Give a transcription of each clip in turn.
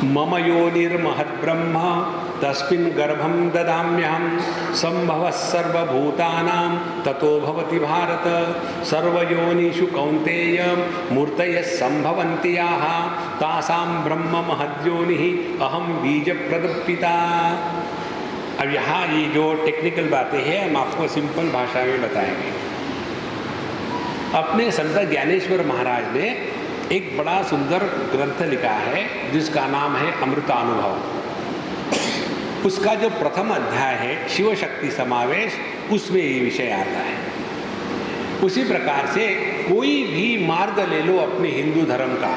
मम योनिर्महद्ब्रह्म तस्मिन् गर्भं ददाम्यहं संभवः सर्वभूतानां ततो भवति भारत। सर्वयोनिषु कौन्तेय मूर्तयः सम्भवन्ति याः तासां ब्रह्म महद्योनिः अहं बीजप्रदपिता। अब यहाँ ये जो टेक्निकल बातें हैं हम आपको सिंपल भाषा में बताएंगे। अपने संत ज्ञानेश्वर महाराज ने एक बड़ा सुंदर ग्रंथ लिखा है जिसका नाम है अमृतानुभव। उसका जो प्रथम अध्याय है शिव शक्ति समावेश, उसमें ये विषय आता है। उसी प्रकार से कोई भी मार्ग ले लो अपने हिंदू धर्म का,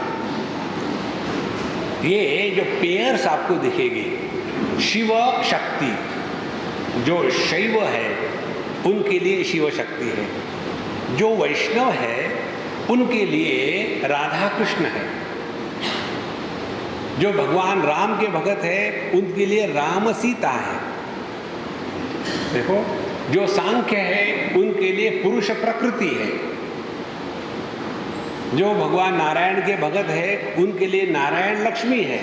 ये जो पेयर्स आपको दिखेगी, शिव शक्ति जो शैव है उनके लिए शिव शक्ति है, जो वैष्णव है उनके लिए राधा कृष्ण है, जो भगवान राम के भगत है उनके लिए राम सीता है। देखो, जो सांख्य है उनके लिए पुरुष प्रकृति है, जो भगवान नारायण के भगत है उनके लिए नारायण लक्ष्मी है।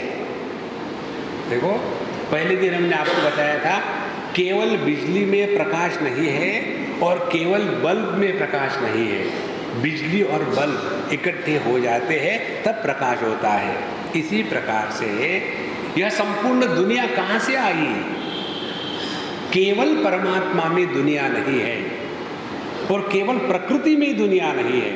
देखो, पहले दिन हमने आपको बताया था केवल बिजली में प्रकाश नहीं है और केवल बल्ब में प्रकाश नहीं है, बिजली और बल्ब इकट्ठे हो जाते हैं तब प्रकाश होता है। इसी प्रकार से यह संपूर्ण दुनिया कहाँ से आई? केवल परमात्मा में दुनिया नहीं है और केवल प्रकृति में दुनिया नहीं है।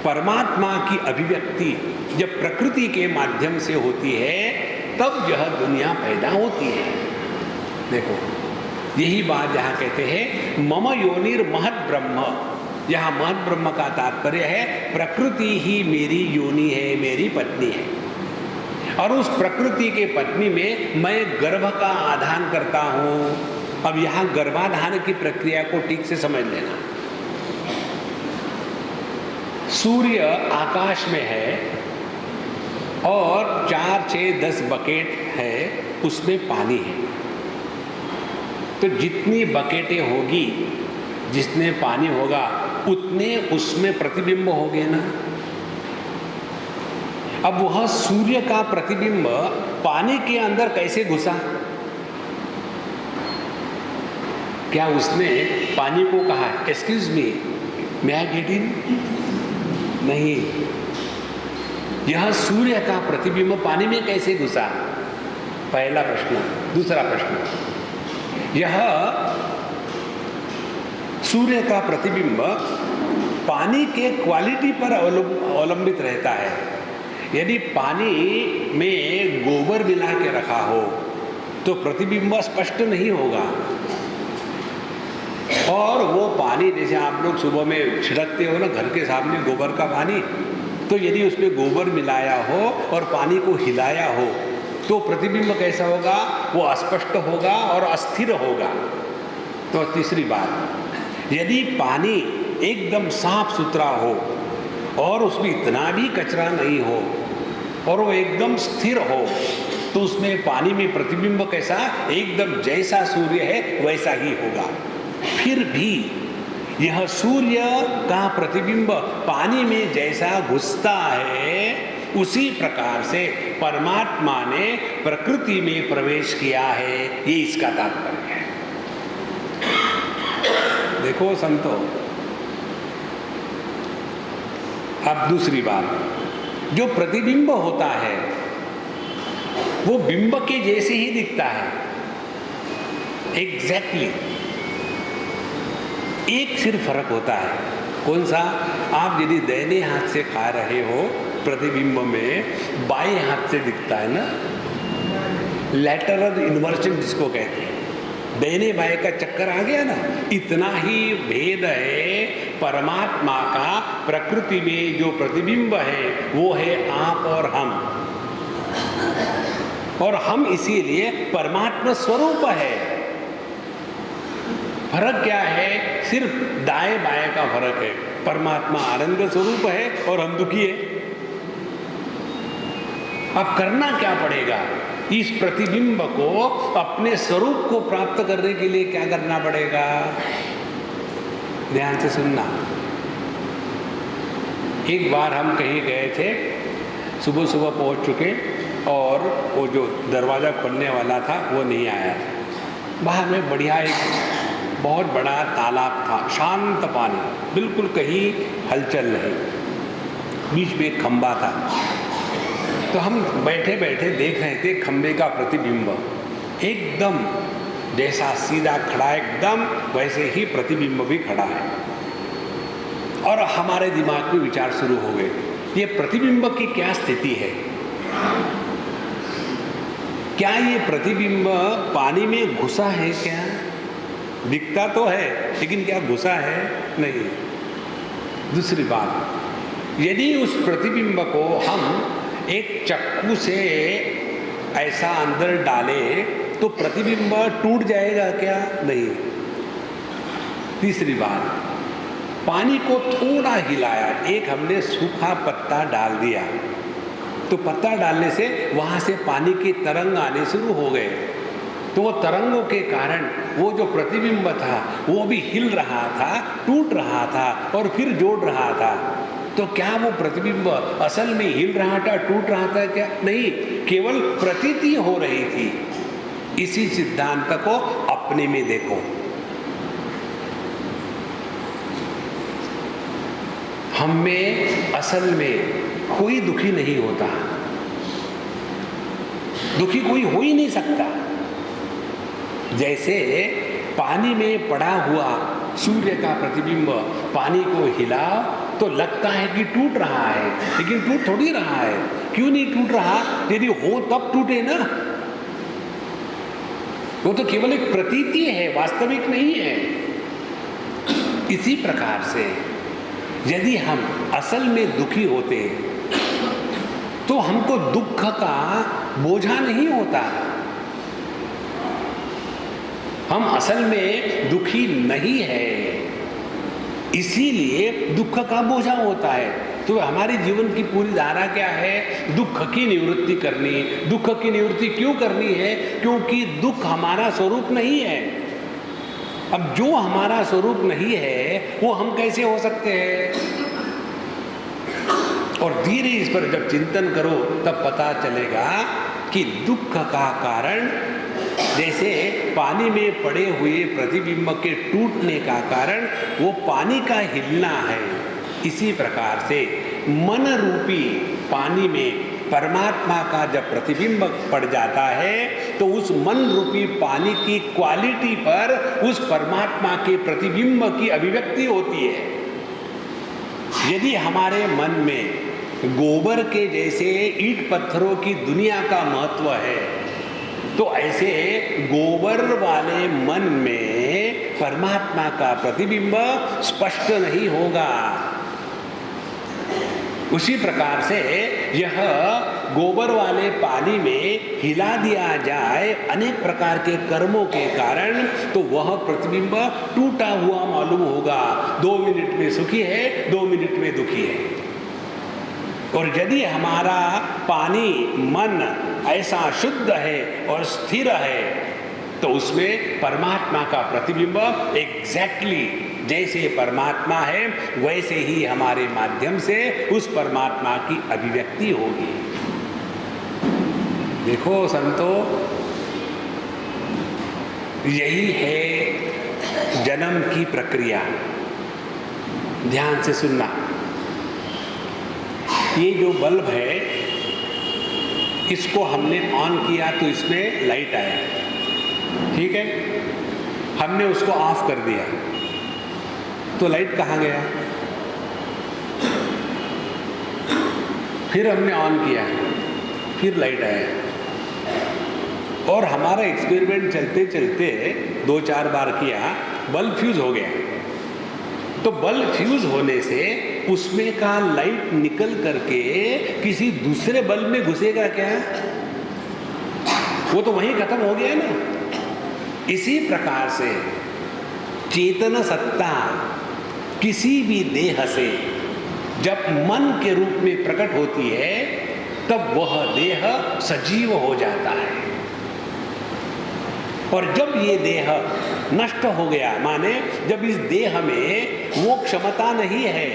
परमात्मा की अभिव्यक्ति जब प्रकृति के माध्यम से होती है तब यह दुनिया पैदा होती है। देखो, यही बात जहाँ कहते हैं मम योनिर महद ब्रह्म, यहाँ महद ब्रह्म का तात्पर्य है प्रकृति ही मेरी योनि है, मेरी पत्नी है, और उस प्रकृति के पत्नी में मैं गर्भ का आधान करता हूँ। अब यहाँ गर्भाधान की प्रक्रिया को ठीक से समझ लेना। सूर्य आकाश में है और 4, 6, 10 बकेट है, उसमें पानी है। तो जितनी बकेटें होगी, जितने पानी होगा उतने उसमें प्रतिबिंब होंगे ना। अब वह सूर्य का प्रतिबिंब पानी के अंदर कैसे घुसा? क्या उसने पानी को कहा एक्सक्यूज मी, मैं आई गेट इन? नहीं, यह सूर्य का प्रतिबिंब पानी में कैसे घुसा? पहला प्रश्न। दूसरा प्रश्न, यह सूर्य का प्रतिबिंब पानी के क्वालिटी पर अवलंबित रहता है। यदि पानी में गोबर मिला के रखा हो तो प्रतिबिंब स्पष्ट नहीं होगा, और वो पानी जैसे आप लोग सुबह में छिड़कते हो ना घर के सामने गोबर का पानी, तो यदि उसमें गोबर मिलाया हो और पानी को हिलाया हो तो प्रतिबिंब कैसा होगा? वो अस्पष्ट होगा और अस्थिर होगा। तो तीसरी बात, यदि पानी एकदम साफ सुथरा हो और उसमें इतना भी कचरा नहीं हो और वो एकदम स्थिर हो तो उसमें पानी में प्रतिबिंब कैसा? एकदम जैसा सूर्य है वैसा ही होगा। फिर भी यह सूर्य का प्रतिबिंब पानी में जैसा घुसता है उसी प्रकार से परमात्मा ने प्रकृति में प्रवेश किया है, ये इसका तात्पर्य है। देखो संतो, अब दूसरी बात, जो प्रतिबिंब होता है वो बिंब के जैसे ही दिखता है, एग्जैक्टली। एक सिर्फ फर्क होता है। कौन सा? आप यदि दाहिने हाथ से खा रहे हो प्रतिबिंब में बाएं हाथ से दिखता है ना, लैटरल इन्वर्जन जिसको कहते हैं, दाहिने बाएं का चक्कर आ गया ना। इतना ही भेद है परमात्मा का प्रकृति में जो प्रतिबिंब है वो है आप और हम, और हम इसीलिए परमात्मा स्वरूप है। फर्क क्या है? सिर्फ दाएं बाएं का फर्क है। परमात्मा आनंद स्वरूप है और हम दुखी है। अब करना क्या पड़ेगा? इस प्रतिबिंब को अपने स्वरूप को प्राप्त करने के लिए क्या करना पड़ेगा? ध्यान से सुनना। एक बार हम कहीं गए थे, सुबह सुबह पहुंच चुके और वो जो दरवाज़ा खोलने वाला था वो नहीं आया। बाहर में बढ़िया एक बहुत बड़ा तालाब था, शांत पानी, बिल्कुल कहीं हलचल नहीं, बीच में एक खंबा था। तो हम बैठे बैठे देख रहे थे खंबे का प्रतिबिंब, एकदम जैसा सीधा खड़ा एकदम वैसे ही प्रतिबिंब भी खड़ा है। और हमारे दिमाग में विचार शुरू हो गए, ये प्रतिबिंब की क्या स्थिति है? क्या ये प्रतिबिंब पानी में घुसा है? क्या दिखता तो है लेकिन क्या घुसा है? नहीं। दूसरी बात, यदि उस प्रतिबिंब को हम एक चक्कू से ऐसा अंदर डाले तो प्रतिबिंब टूट जाएगा क्या? नहीं। तीसरी बात, पानी को थोड़ा हिलाया, एक हमने सूखा पत्ता डाल दिया, तो पत्ता डालने से वहां से पानी के तरंग आने शुरू हो गए। तो वो तरंगों के कारण वो जो प्रतिबिंब था वो भी हिल रहा था, टूट रहा था और फिर जोड़ रहा था। तो क्या वो प्रतिबिंब असल में हिल रहा था, टूट रहा था क्या? नहीं, केवल प्रतीति हो रही थी। इसी सिद्धांत को अपने में देखो। हम में असल में कोई दुखी नहीं होता, दुखी कोई हो ही नहीं सकता। जैसे पानी में पड़ा हुआ सूर्य का प्रतिबिंब पानी को हिलाओ तो लगता है कि टूट रहा है, लेकिन टूट थोड़ी रहा है। क्यों नहीं टूट रहा? यदि हो तब टूटे ना, वो तो केवल एक प्रतीति है, वास्तविक नहीं है। इसी प्रकार से यदि हम असल में दुखी होते तो हमको दुख का बोझा नहीं होता। हम असल में दुखी नहीं है, इसीलिए दुख का बोझा होता है। तो हमारे जीवन की पूरी धारा क्या है? दुख की निवृत्ति करनी। दुख की निवृत्ति क्यों करनी है? क्योंकि दुख हमारा स्वरूप नहीं है। अब जो हमारा स्वरूप नहीं है वो हम कैसे हो सकते हैं? और धीरे इस पर जब चिंतन करो तब पता चलेगा कि दुख का कारण जैसे पानी में पड़े हुए प्रतिबिंब के टूटने का कारण वो पानी का हिलना है, इसी प्रकार से मन रूपी पानी में परमात्मा का जब प्रतिबिंब पड़ जाता है तो उस मन रूपी पानी की क्वालिटी पर उस परमात्मा के प्रतिबिंब की अभिव्यक्ति होती है। यदि हमारे मन में गोबर के जैसे ईंट पत्थरों की दुनिया का महत्व है तो ऐसे गोबर वाले मन में परमात्मा का प्रतिबिंब स्पष्ट नहीं होगा। उसी प्रकार से यह गोबर वाले पानी में हिला दिया जाए अनेक प्रकार के कर्मों के कारण तो वह प्रतिबिंब टूटा हुआ मालूम होगा। 2 मिनट में सुखी है, 2 मिनट में दुखी है। और यदि हमारा पानी मन ऐसा शुद्ध है और स्थिर है तो उसमें परमात्मा का प्रतिबिंब एग्जैक्टली जैसे परमात्मा है वैसे ही हमारे माध्यम से उस परमात्मा की अभिव्यक्ति होगी। देखो संतो, यही है जन्म की प्रक्रिया। ध्यान से सुनना। ये जो बल्ब है इसको हमने ऑन किया तो इसमें लाइट आया, ठीक है। हमने उसको ऑफ कर दिया तो लाइट कहाँ गया? फिर हमने ऑन किया, फिर लाइट आया। और हमारा एक्सपेरिमेंट चलते चलते 2-4 बार किया, बल्ब फ्यूज हो गया। तो बल्ब फ्यूज होने से उसमें का लाइट निकल करके किसी दूसरे बल्ब में घुसेगा क्या? वो तो वहीं खत्म हो गया ना। इसी प्रकार से चेतन सत्ता किसी भी देह से जब मन के रूप में प्रकट होती है तब वह देह सजीव हो जाता है। और जब ये देह नष्ट हो गया, माने जब इस देह में वो क्षमता नहीं है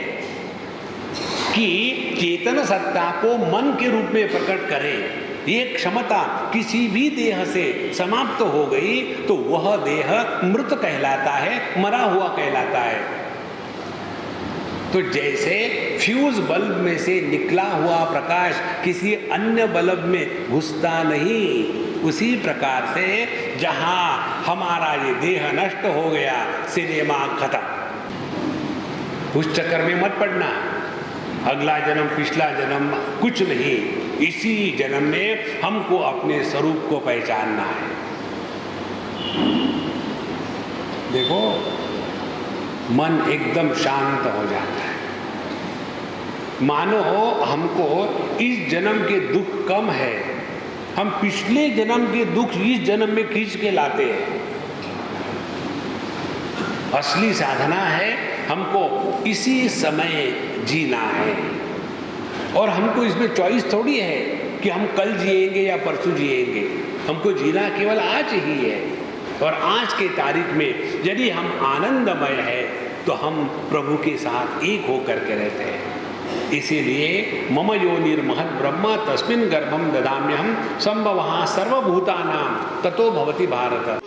कि चेतन सत्ता को मन के रूप में प्रकट करे, ये क्षमता किसी भी देह से समाप्त हो गई तो वह देह मृत कहलाता है, मरा हुआ कहलाता है। तो जैसे फ्यूज बल्ब में से निकला हुआ प्रकाश किसी अन्य बल्ब में घुसता नहीं, उसी प्रकार से जहां हमारा ये देह नष्ट हो गया, सिनेमा खत्म। उस चक्कर में मत पड़ना, अगला जन्म पिछला जन्म कुछ नहीं, इसी जन्म में हमको अपने स्वरूप को पहचानना है। देखो मन एकदम शांत हो जाता है, मानो हमको इस जन्म के दुख कम है, हम पिछले जन्म के दुख इस जन्म में खींच के लाते हैं। असली साधना है हमको इसी समय जीना है, और हमको इसमें चॉइस थोड़ी है कि हम कल जिएंगे या परसों जिएंगे। हमको जीना केवल आज ही है, और आज के तारीख में यदि हम आनंदमय है तो हम प्रभु के साथ एक होकर के रहते हैं। इसीलिए मम योनिर्महद् ब्रह्म तस्मिन् गर्भं ददाम्यहं संभवः सर्वभूतानां ततो भवति भारत।